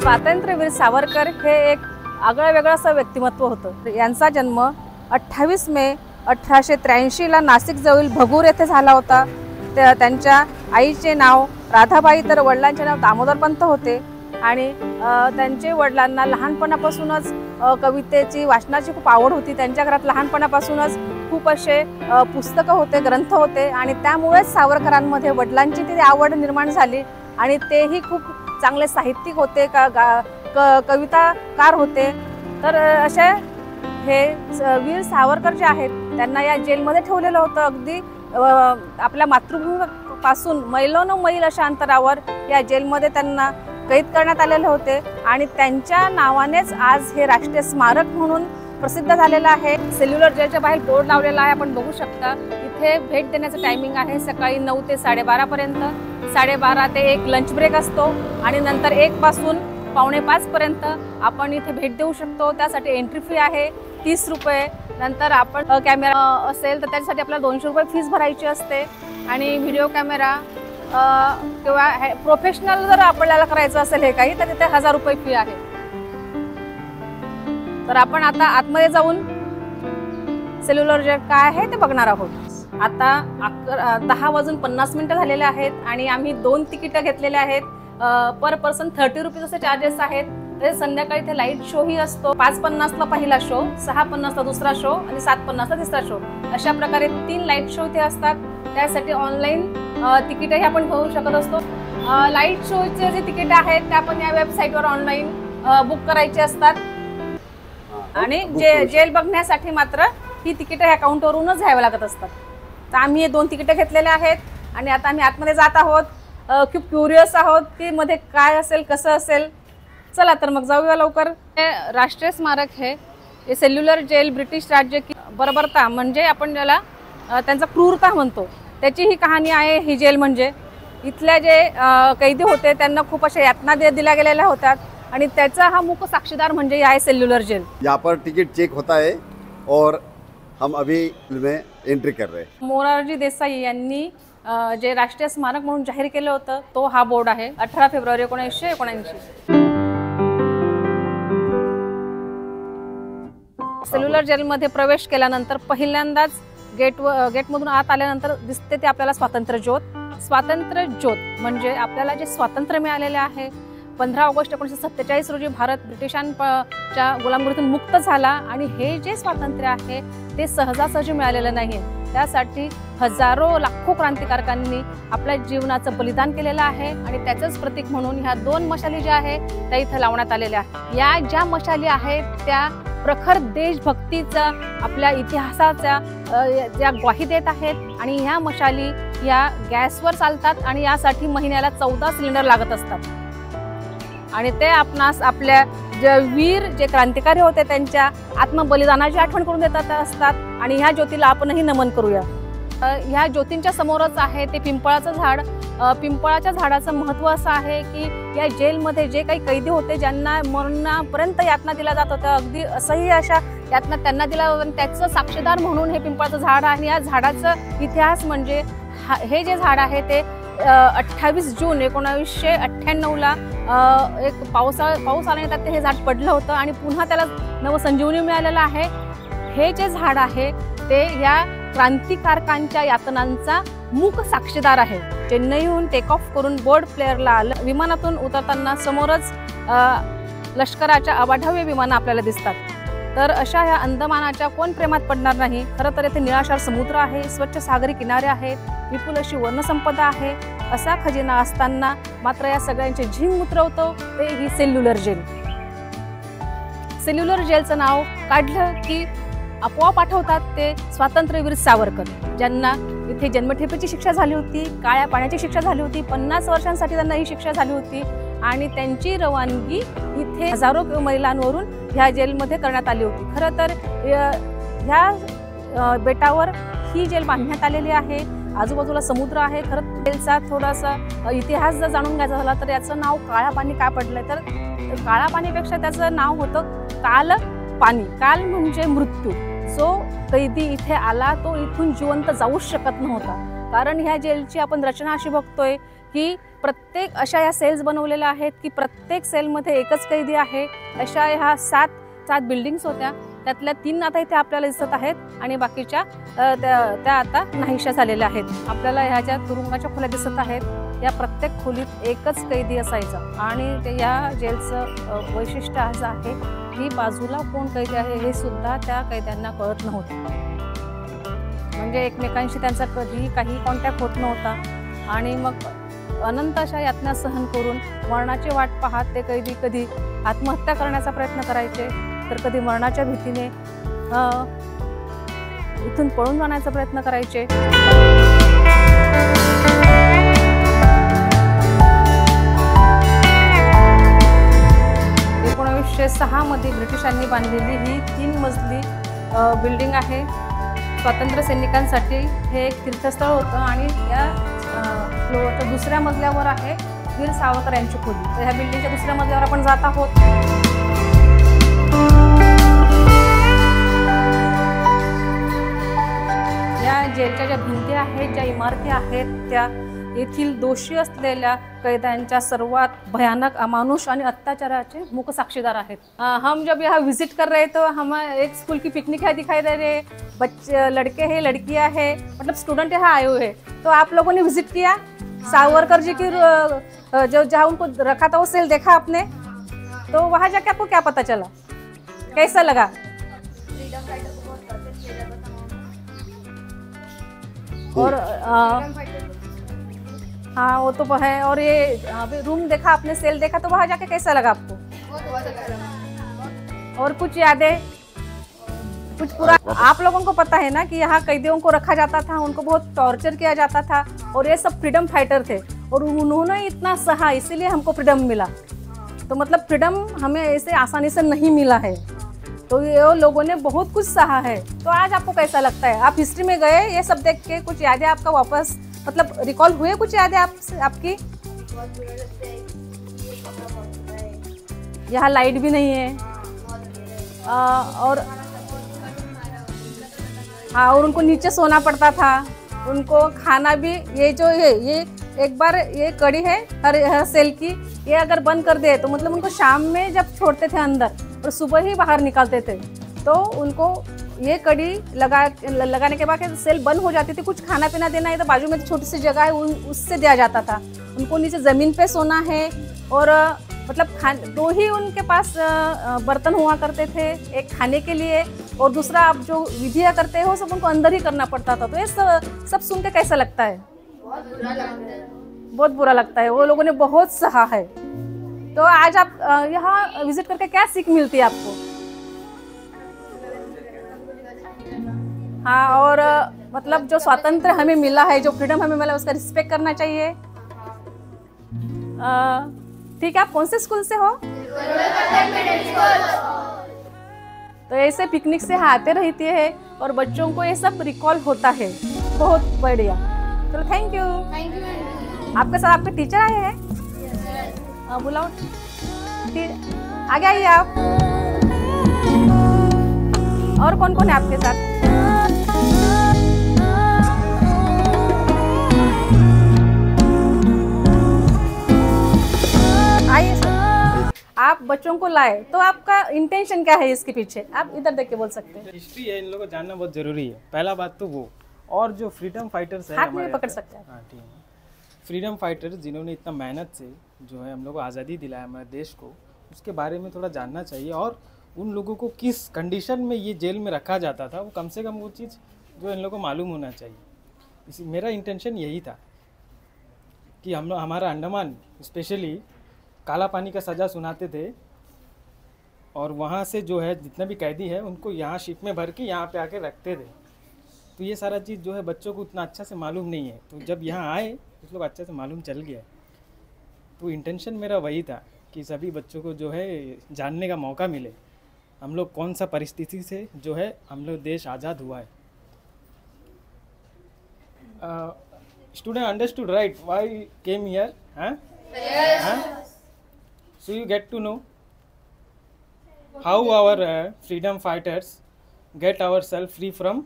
स्वातंत्र्यवीर सावरकर हे एक आगळं वेगळं असं व्यक्तिमत्व होतं। यांचा जन्म 28 मे 1883 ला नाशिक जवळ भगूर येथे झाला होता। त्यांच्या आईचे नाव राधाबाई तर वडिलांचे नाव दामोदरपंत होते आणि त्यांचे वडिलांना लहानपणापासूनच कवितेची वाचनाची खूप आवड होती। त्यांच्या घरात लहानपणापासूनच खूप असे पुस्तकं होते, ग्रंथ होते आणि त्यामुळेच सावरकरांमध्ये वडिलांची ती आवड निर्माण झाली आणि तेही खूप चांगले साहित्यिक होते, कविताकार होते। तर असे हे वीर सावरकर जे आहेत त्यांना या जेलमध्ये ठेवलेलं होतं। अगदी आपल्या मातृभूमीपासून मैलोनमैल अशा अंतरावर या जेलमध्ये त्यांना कैद करण्यात आलेले होते आणि त्यांच्या नावानेच आज हे राष्ट्रीय स्मारक म्हणून प्रसिद्ध झालेलं आहे। सेल्युलर जेलच्या बाहेर बोर्ड लावलेला आहे, आपण बघू शकता। इथे भेट देण्याचं टायमिंग आहे सकाळी 9 ते 12:30 पर्यंत, 12:30 ते 1 लंच ब्रेक असतो आणि नंतर 1 पासून 4:45 पर्यंत आपण इथे भेट देऊ शकतो। त्यासाठी एंट्री फी आहे 30 रुपये। नंतर आपण कॅमेरा असेल तर त्यासाठी आपल्याला 200 रुपये फीस भरायची असते आणि व्हिडिओ कॅमेरा किंवा प्रोफेशनल जर आपल्याला करायचं असेल हे काही तर तिथे 1000 रुपये फी आहे। तर आपण आता आतमध्ये जाऊन सेल्युलर जेल काय आहे ते बघणार आहोत। आता 10:50 झालेले आहेत आणि आम्ही 2 तिकीट घेतलेले आहेत। पर पर्सन 30 रुपीज असे चार्जेस आहेत। तसेच संध्याकाळी इथे लाईट शो ही असतो। 5:50 ला पहिला शो, 6:50 ला दुसरा शो आणि 7:50 ला तिसरा शो, अशा प्रकारे 3 लाईट शो इथे असतात। त्यासाठी ऑनलाईन तिकीटही आपण घेऊ शकत असतो। लाईट शोचे जे तिकीट आहेत ते आपण या वेबसाईटवर ऑनलाईन बुक करायचे असतात आणि जेल बघण्यासाठी मात्र ही तिकीट ह्या काउंटरवरूनच घ्यावी लागत असतात। तर आम्ही हे 2 तिकीट घेतलेले आहेत आणि आता आम्ही आतमध्ये जात आहोत। खूप क्युरियस आहोत की मध्ये काय असेल, कसं असेल। चला तर मग जाऊया लवकर। हे राष्ट्रीय स्मारक हे सेल्युलर जेल ब्रिटिश राज्य की बर्बरता म्हणजे आपण ज्याला त्यांचा क्रूरता म्हणतो त्याची ही कहाणी आहे। ही जेल म्हणजे इथले जे कैदी होते त्यांना खूप अशा यातना दिल्या गेलेल्या होत्या आणि त्याचा हा मुख्य साक्षीदार म्हणजे आहे सेल्युलर जेल। यहाँ पर टिकट चेक होता है और हम अभी में एंट्री कर रहे हैं। मोरारजी देसाई यांनी जे राष्ट्रीय स्मारक म्हणून जाहीर केलं होतं तो हा बोर्ड आहे 18 फेब्रुवारी 1979। सेल्युलर जेलमध्ये प्रवेश केल्यानंतर पहिल्यांदाच गेटमधून आत आल्यानंतर दिसते ते आपल्याला स्वातंत्र्य ज्योत। स्वातंत्र्य ज्योत म्हणजे आपल्याला जे स्वातंत्र्य मिळालेले आहे 15 ऑगस्ट 1947 रोजी भारत ब्रिटिशांच्या गुलामगिरीतून मुक्त झाला आणि हे जे स्वातंत्र्य आहे ते सहजासहजी मिळालेलं नाही। त्यासाठी हजारो लाखो क्रांतिकारकांनी आपल्या जीवनाचं बलिदान केलेलं आहे आणि त्याचंच प्रतीक म्हणून ह्या 2 मशाली ज्या आहेत त्या इथं लावण्यात आलेल्या आहेत। या ज्या मशाली आहेत त्या प्रखर देशभक्तीचा आपल्या इतिहासाचा ज्या ग्वाही देत आहेत आणि ह्या मशाली या गॅसवर चालतात आणि यासाठी महिन्याला 14 सिलेंडर लागत असतात आणि ते आपणास आपल्या जे वीर जे क्रांतिकारी होते त्यांच्या आत्मबलिदानाची आठवण करून देतात असतात आणि ह्या ज्योतीला आपणही नमन करूया। ह्या ज्योतींच्या समोरच आहे ते पिंपळाचं झाड। पिंपळाच्या झाडाचं महत्त्व असं आहे की या जेलमध्ये जे काही कैदी होते ज्यांना मरणापर्यंत यातना दिल्या जात होत्या, अगदी असंही अशा यातना त्यांना दिल्या होत्या, त्याचं साक्षीदार म्हणून हे पिंपळाचं झाड आहे। या झाडाचं इतिहास म्हणजे हे जे झाड आहे ते 28 जून 1998 ला एक पाऊस आल्यानंतर हे झाड पडलं होतं आणि पुन्हा त्याला नवसंजीवनी मिळालेलं आहे। हे जे झाड आहे ते या क्रांतिकारकांच्या यातनांचा मूक साक्षीदार आहे। चेन्नईहून टेक ऑफ करून बोर्ड प्लेअरला आलं, विमानातून उतरताना समोरच लष्कराच्या अवाढव्य विमानं आपल्याला दिसतात। तर अशा ह्या अंदमानाच्या कोण प्रेमात पडणार नाही। खरं तर येथे निळाशार समुद्र आहे, स्वच्छ सागरी किनारे आहेत, विपुल अशी वर्णसंपदा आहे। असा खजिना असताना मात्र या सगळ्यांचे झिंग उतरवतो ते ही सेल्युलर जेल। सेल्युलर जेलचं नाव काढलं की आपोआप आठवतात ते स्वातंत्र्यवीर सावरकर, ज्यांना इथे जन्मठेपेची शिक्षा झाली होती, काळ्या पाण्याची शिक्षा झाली होती, 50 वर्षांसाठी त्यांना ही शिक्षा झाली होती आणि त्यांची रवानगी इथे हजारो महिलांवरून ह्या जेलमध्ये करण्यात आली होती। खरं तर ह्या बेटावर ही जेल बांधण्यात आलेली आहे। आजूबाजूला समुद्र आहे। खरं जेलचा थोडासा इतिहास जर जाणून घ्यायचा झाला तर याचं नाव काळा पाणी का पडलंय तर काळा पाणीपेक्षा त्याचं नाव होतं काल पाणी। काल म्हणजे मृत्यू। जो कैदी इथे आला तो इथून जिवंत जाऊच शकत नव्हता, कारण ह्या जेलची आपण रचना अशी बघतोय की प्रत्येक अशा या सेल्स बनवलेल्या आहेत की प्रत्येक सेलमध्ये एकच कैदी आहे. अशा ह्या 7 बिल्डिंग्स होत्या, त्यातल्या 3 आता इथे आपल्याला दिसत आहेत आणि बाकीच्या त्या आता नाहीशा झालेल्या आहेत. आपल्याला ह्या ज्या तुरुंगाच्या खोल्या दिसत आहेत या प्रत्येक खोलीत एकच कैदी असायचा आणि ते या जेलचं वैशिष्ट्य असं आहे की बाजूला कोण कैदी आहे हे सुद्धा त्या कैद्यांना कळत नव्हतं. म्हणजे एकमेकांशी त्यांचा कधीही काही कॉन्टॅक्ट होत नव्हता आणि मग अनंत अशा यातना सहन करून मरणाची वाट पाहत ते कैदी कधी आत्महत्या करण्याचा प्रयत्न करायचे तर कधी मरणाच्या भीतीने इथून पळून जाण्याचा प्रयत्न करायचे. 1906 मध्ये ब्रिटिशांनी बांधलेली ही 3 मजली बिल्डिंग आहे. स्वातंत्र्य सैनिकांसाठी हे एक तीर्थस्थळ होतं आणि या फ्लोअरच्या दुसऱ्या मजल्यावर आहे वीर सावरकर यांची खोली. तर ह्या बिल्डिंगच्या दुसऱ्या मजल्यावर आपण जात आहोत. या जेलच्या ज्या भिंती आहेत, ज्या इमारती आहेत, त्या येथील दोषी असलेल्या कैद्यांच्या सर्वात भयानक अमानुष आणि अत्याचाराचे मुख साक्षीदार आहेत. हम जब यहाँ विजिट कर रहे तो हम एक स्कूल की पिकनिक है दिखाई दे रहे, बच्चे लड़के हैं लड़कियां हैं, मतलब स्टूडेंट यहाँ आए हुए हैं. तो आप लोगों ने विजिट किया सावरकर जी की जो जहाँ उनको रखा था वो सेल देखा आपने, तो वहाँ जाके आपको क्या पता चला, कैसा लगा? और हाँ वो तो है. और ये रूम देखा आपने, सेल देखा, तो वहाँ जाके कैसा लगा आपको? और कुछ यादें, कुछ पूरा आप लोगों को पता है ना कि यहाँ कैदियों को रखा जाता था, उनको बहुत टॉर्चर किया जाता था और ये सब फ्रीडम फाइटर थे और उन्होंने इतना सहा इसीलिए हमको फ्रीडम मिला. तो मतलब फ्रीडम हमें ऐसे आसानी से नहीं मिला है, तो ये लोगों ने बहुत कुछ सहा है. तो आज आपको कैसा लगता है? आप हिस्ट्री में गए, ये सब देख के कुछ यादें आपका वापस मतलब रिकॉल हुए, कुछ यादें आपकी? यहाँ लाइट भी नहीं है और हाँ, और उनको नीचे सोना पड़ता था, उनको खाना भी ये जो है ये एक बार ये कड़ी है हर सेल की, ये अगर बंद कर दे तो मतलब उनको शाम में जब छोड़ते थे अंदर और सुबह ही बाहर निकालते थे, तो उनको ये कड़ी लगाने के बाद सेल बंद हो जाती थी. कुछ खाना पीना देना है तो बाजू में छोटी सी जगह है उससे दिया जाता था. उनको नीचे ज़मीन पे सोना है और मतलब दो ही उनके पास बर्तन हुआ करते थे, एक खाने के लिए और दूसरा आप जो विधियाँ करते हो सब उनको अंदर ही करना पड़ता था. तो ये सब सुन के कैसा लगता है? बहुत बुरा लगता है. बहुत बुरा लगता है. वो लोगों ने बहुत सहा है. तो आज आप यहाँ विजिट करके क्या सीख मिलती है आपको? हाँ, और मतलब जो स्वातंत्र्य हमें मिला है, जो फ्रीडम हमें मिला, उसका रिस्पेक्ट करना चाहिए. ठीक है, आप कौन से स्कूल से हो? तो ऐसे पिकनिक से आते रहती है और बच्चों को ये सब रिकॉल होता है. बहुत बढ़िया. चलो थैंक यू. आपके साथ आपके टीचर आए हैं? बुलाओ. आगे आइए आप. और कौन कौन है आपके साथ? आइए सर. आप बच्चों को लाए तो आपका इंटेंशन क्या है इसके पीछे? आप इधर देख के बोल सकते हैं. हिस्ट्री है, इन लोगों को जानना बहुत जरूरी है. पहला बात तो वो, और जो फ्रीडम फाइटर्स है हाथ में पकड़ सकते हैं. हाँ ठीक है. फ्रीडम फाइटर्स जिन्होंने इतना मेहनत से जो है हम लोग को आज़ादी दिलाया हमारे देश को, उसके बारे में थोड़ा जानना चाहिए. और उन लोगों को किस कंडीशन में ये जेल में रखा जाता था, वो कम से कम वो चीज़ जो इन लोगों को मालूम होना चाहिए. इसी मेरा इंटेंशन यही था कि हम लोग हमारा अंडमान स्पेशली काला पानी का सज़ा सुनाते थे और वहाँ से जो है जितने भी कैदी है उनको यहाँ शिप में भर के यहाँ पे आके रखते थे. तो ये सारा चीज़ जो है बच्चों को उतना अच्छा से मालूम नहीं है. तो जब यहाँ आए उस लोग अच्छे से मालूम चल गया. तो इंटेंशन मेरा वही था कि सभी बच्चों को जो है जानने का मौका मिले हम लोग कौन सा परिस्थिति से जो है हम लोग देश आज़ाद हुआ है. स्टूडेंट अंडरस्टूड राइट व्हाई came here? So you get to know how our freedom fighters get ourselves free from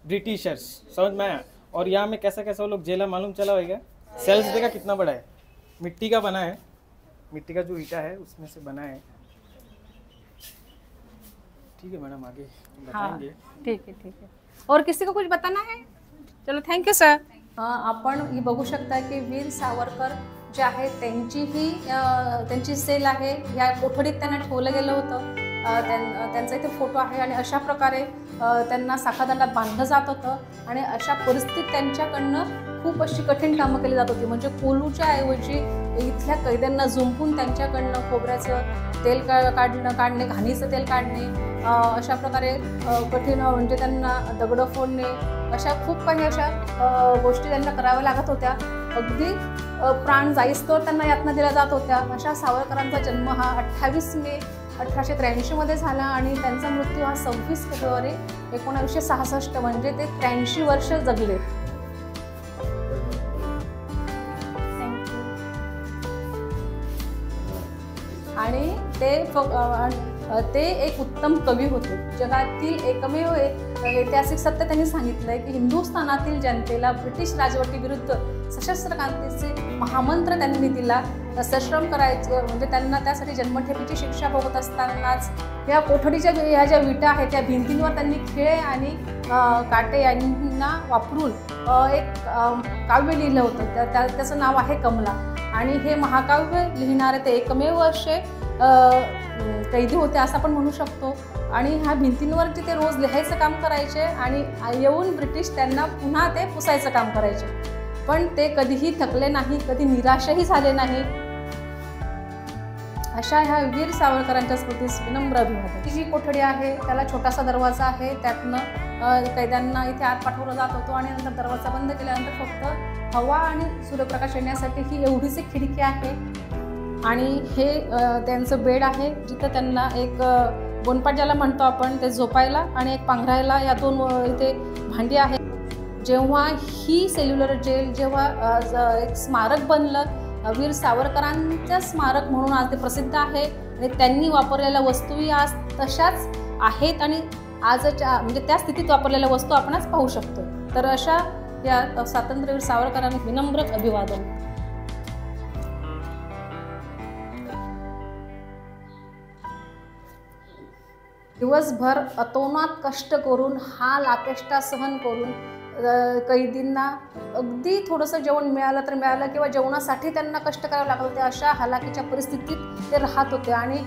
Britishers. समझ में आया? और यहाँ में कैसा कैसा वो लोग जेला मालूम चला होगा. सेल्स देखा कितना बड़ा है. मिट्टी का बना है, मिट्टी का जो ईटा है उसमें से बना है। ठीक है मैडम, आगे बताएंगे। ठीक है। और किसी को कुछ बताना है? चलो, थँक्यू सर. आपण ही बघू शकता की वीर सावरकर जे आहे त्यांची सेल आहे, या कोठडीत त्यांना ठेवलं गेलं होतं. त्यांचा इथे फोटो आहे आणि अशा प्रकारे त्यांना साखादंडात बांधलं जात होतं आणि अशा परिस्थितीत त्यांच्याकडनं खूप अशी कठीण कामं केली जात होती. म्हणजे कोलूच्या ऐवजी इथल्या कैद्यांना झुंपून त्यांच्याकडनं खोबऱ्याचं तेल काढणे, घाणीचं तेल काढणे, अशा प्रकारे कठीण म्हणजे त्यांना दगडं फोडणे, अशा खूप काही अशा गोष्टी त्यांना कराव्या लागत होत्या. अगदी प्राण जाईस्तोवर त्यांना यातना दिल्या जात होत्या. अशा सावरकरांचा जन्म हा 28 मे 1883 मध्ये झाला आणि त्यांचा मृत्यू हा 26 फेब्रुवारी 1966, म्हणजे ते 83 वर्ष जगले. आणि ते एक उत्तम कवी होते. जगातील एकमेव ऐतिहासिक सत्य त्यांनी सांगितलंय की हिंदुस्थानातील जनतेला ब्रिटिश राजवटीविरुद्ध सशस्त्र क्रांतीचे महामंत्र त्यांनी दिला. सश्रम करायचं म्हणजे त्यांना त्यासाठी जन्मठेपेची शिक्षा भोगत असतानाच या कोठडीच्या ह्या ज्या विटा आहेत त्या भिंतींवर त्यांनी खिळे आणि काटे यांना वापरून एक काव्य लिहिलं होतं. त्याचं नाव आहे कमला. आणि हे महाकाव्य लिहिणारे ते एकमेव असे कैदी होते असं आपण म्हणू शकतो. आणि ह्या भिंतींवरती ते रोज लिहायचं काम करायचे आणि येऊन ब्रिटिश त्यांना पुन्हा ते पुसायचं काम करायचे. पण ते कधीही थकले नाही, कधी निराशही झाले नाही. अशा ह्या वीर सावरकरांच्या स्मृतीस विनम्र अभिवादन. ही जी कोठडी आहे त्याला छोटासा दरवाजा आहे, त्यातनं कैद्यांना इथे आत पाठवलं जात होतं आणि नंतर दरवाजा बंद केल्यानंतर फक्त हवा आणि सूर्यप्रकाश येण्यासाठी ही एवढीच एक खिडकी आहे. आणि हे त्यांचं बेड आहे, जिथं त्यांना एक गोनपाट ज्याला म्हणतो आपण ते झोपायला आणि एक पांघरायला, या दोन इथे भांडी आहेत. जेव्हा ही सेल्युलर जेल जेव्हा एक स्मारक बनलं, वीर सावरकरांचं स्मारक म्हणून आज ते प्रसिद्ध आहे. आणि त्यांनी वापरलेल्या वस्तूही आज तशाच आहेत आणि आजच्या म्हणजे त्या स्थितीत वापरलेल्या वस्तू आपण आज पाहू शकतो. तर अशा या स्वातंत्र्यवीर सावरकरांना विनम्र अभिवादन. दिवसभर अतोनात कष्ट करून, हाल अपेष्टा सहन करून कैदींना अगदी थोडंसं जेवण मिळालं तर मिळालं किंवा जेवणासाठी त्यांना कष्ट करावे लागत होते. अशा हालाकीच्या परिस्थितीत ते राहत होते. आणि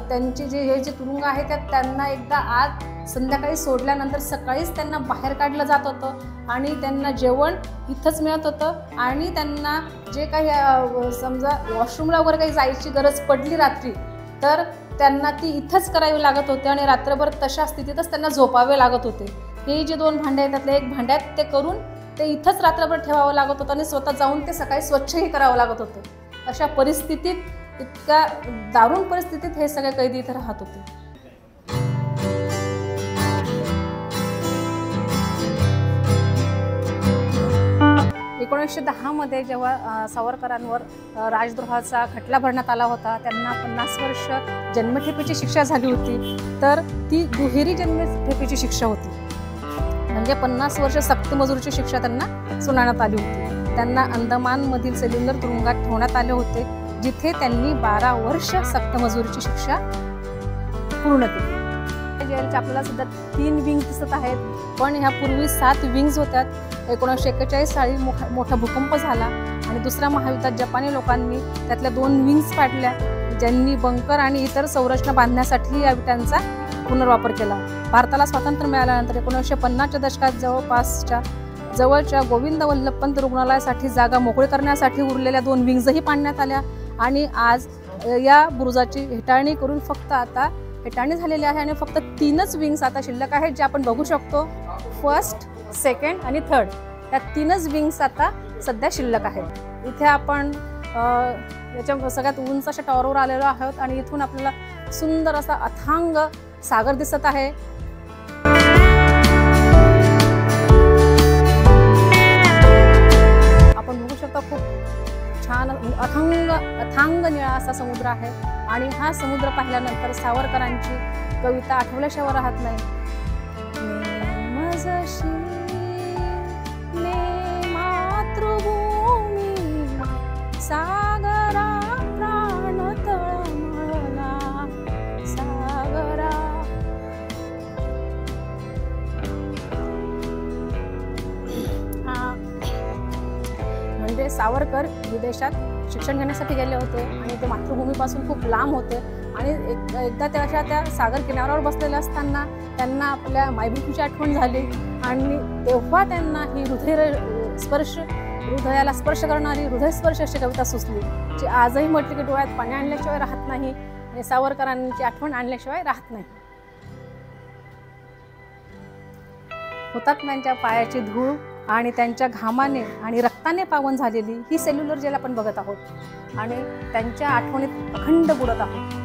त्यांची हे जे तुरुंग आहे त्यात त्यांना एकदा आज संध्याकाळी सोडल्यानंतर सकाळीच त्यांना बाहेर काढलं जात होतं आणि त्यांना जेवण इथंच मिळत होतं. आणि त्यांना जे काही समजा वॉशरूमला वगैरे काही जायची गरज पडली रात्री तर त्यांना ती इथंच करावी लागत होते आणि रात्रभर तशा स्थितीतच त्यांना झोपावे लागत होते. हे जे दोन भांडे आहेत त्यातले एक भांड्यात ते करून ते इथंच रात्रभर ठेवावं लागत होतं आणि स्वतः जाऊन ते सकाळी स्वच्छही करावं लागत होतं. अशा परिस्थितीत, इतक्या दारुण परिस्थितीत हे सगळे कैदी इथे राहत होते. 1910 मध्ये जेव्हा सावरकरांवर राजद्रोहाचा खटला भरण्यात आला होता, त्यांना 50 वर्ष जन्मठेपेची शिक्षा झाली होती. तर ती दुहेरी जन्मठेपेची शिक्षा होती, म्हणजे 50 वर्ष सक्त मजुरीची शिक्षा त्यांना सुनावण्यात आली होती. त्यांना अंदमानमधील सेल्युलर तुरुंगात ठेवण्यात आले होते, जिथे त्यांनी 12 वर्ष सक्त मजुरीची शिक्षा पूर्ण केली. जेलच्या आपल्याला सध्या 3 विंग दिसत आहेत, पण ह्यापूर्वी 7 विंग्स होत्या. 1941 साली मोठा भूकंप झाला आणि दुसऱ्या महायुद्धात जपानी लोकांनी त्यातल्या 2 विंग्स पाडल्या, ज्यांनी बंकर आणि इतर संरचना बांधण्यासाठी या विटांचा पुनर्वापर केला. भारताला स्वातंत्र्य मिळाल्यानंतर 1950च्या दशकात जवळच्या गोविंद वल्लभ पंत रुग्णालयासाठी जागा मोकळी करण्यासाठी उरलेल्या 2 विंग्सही पाडण्यात आल्या. आणि आज या बुरुजाची हेटाळणी करून फक्त आता हेटाळणी झालेली आहे आणि फक्त 3च विंग्स आता शिल्लक आहेत, जे आपण बघू शकतो. फर्स्ट, सेकंड आणि थर्ड या 3च विंग्स आता सध्या शिल्लक आहेत. इथे आपण याच्या सगळ्यात उंच अशा टॉवरवर आलेलो आहोत आणि इथून आपल्याला सुंदर असा अथांग सागर दिसत आहे. आपण बघू शकता खूप छान अथांग निळा असा समुद्र आहे. आणि हा समुद्र पाहिल्यानंतर सावरकरांची कविता आठवल्याशिवाय राहत नाही. मातृभूमी म्हणजे सावरकर विदेशात शिक्षण घेण्यासाठी गेले होते आणि ते मातृभूमीपासून खूप लांब होते आणि एकदा त्या सागर किनाऱ्यावर बसलेले असताना त्यांना आपल्या मायभूमीची आठवण झाली आणि तेव्हा त्यांना ही हृदयाला स्पर्श करणारी हृदयस्पर्श अशी कविता सुचली, जी आजही म्हटली की डोळ्यात पाणी आणल्याशिवाय राहत नाही आणि सावरकरांची आठवण आणल्याशिवाय राहत नाही. हुतात्म्यांच्या पायाची धूळ आणि त्यांच्या घामाने आणि रक्ताने पावन झालेली ही सेल्युलर जेल आपण बघत आहोत आणि त्यांच्या आठवणीत अखंड बुडत आहोत.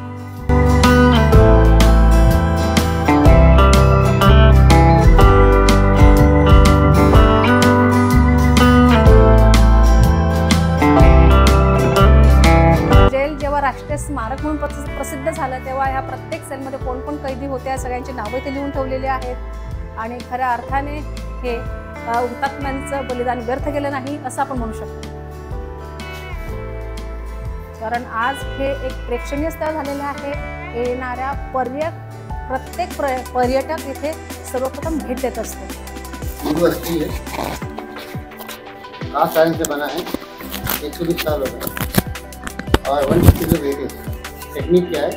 जेल जेव्हा राष्ट्रीय स्मारक म्हणून प्रसिद्ध झालं तेव्हा ह्या प्रत्येक सेलमध्ये कोण कोण कैदी होते या सगळ्यांची नावे ते लिहून ठेवलेली आहेत आणि खऱ्या अर्थाने हे हुतात्म्यांचं बलिदान व्यर्थ गेलं नाही असं आपण म्हणू शकतो. कारण आज हे एक प्रेक्षणीय स्थळ झालेलं आहे. येणाऱ्या प्रत्येक पर्यटक इथे सर्वप्रथम भेट देत असतो. से बना है 120 साल हो गए और 150 जो वेट है. टेक्निक क्या है,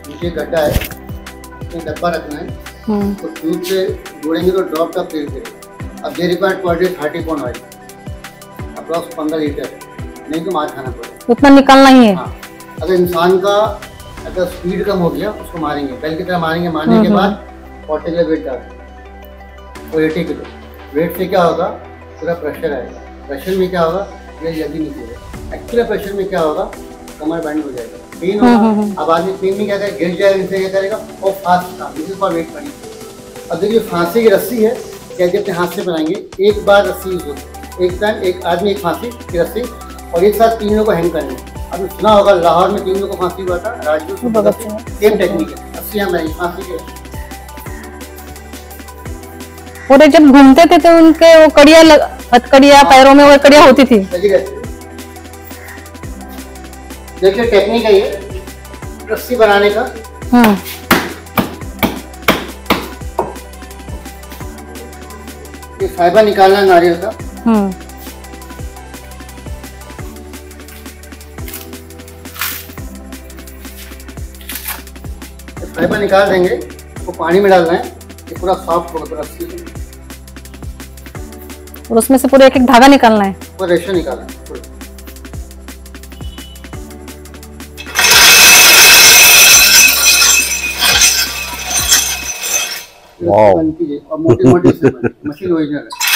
नीचे गड्ढा है, उसमें डब्बा रखना है, तो ट्यूब से जोड़ेंगे तो ड्रॉप का प्लेट है. अब they required per day 30 point oil, approx 15 litre, नहीं तो मार खाना पड़ेगा. उतना निकालना ही है. हाँ, अगर इंसान का अगर स्पीड कम हो गया उसको मारेंगे, बैल की तरह मारेंगे. मारने के बाद 40 किलो वेट डाल और 80 किलो वेट से क्या होगा, पूरा प्रेशर आएगा. प्रेशर में क्या होगा, ये जल्दी निकलेगा. एक्चुअल प्रेशर में क्या होगा, कमर बैंड हो जाएगा, पेन होगा. अब आदमी पेन में क्या करेगा, गिर जाएगा, इनसे क्या करेगा और फास्ट काम, दिस इज फॉर वेट करेंगे. अब देखिए फांसी की रस्सी है, कैसे अपने हाथ से बनाएंगे. एक बार रस्सी यूज होगी, एक टाइम एक आदमी एक फांसी की रस्सी और एक साथ 3 लोगों को हैंग करेंगे. आपने सुना होगा लाहौर में 3 लोगों को फांसी हुआ था, राजपूत. सेम टेक्निक है, रस्सी हम बनाएंगे फांसी की. और जब घूमते थे तो उनके वो कड़िया हथकड़िया पैरों में वो कड़िया होती थी. देखिए टेक्निक है ये रस्सी बनाने का. ये फाइबर निकालना नारियल का. फाइबर निकाल देंगे, वो पानी में डालना है, ये पूरा सॉफ्ट होगा रस्सी और उसमें से पूरा एक एक धागा निकालना है, वो रेशा निकालना है. और मोटी मोटी मशीन ओरिजिनल है.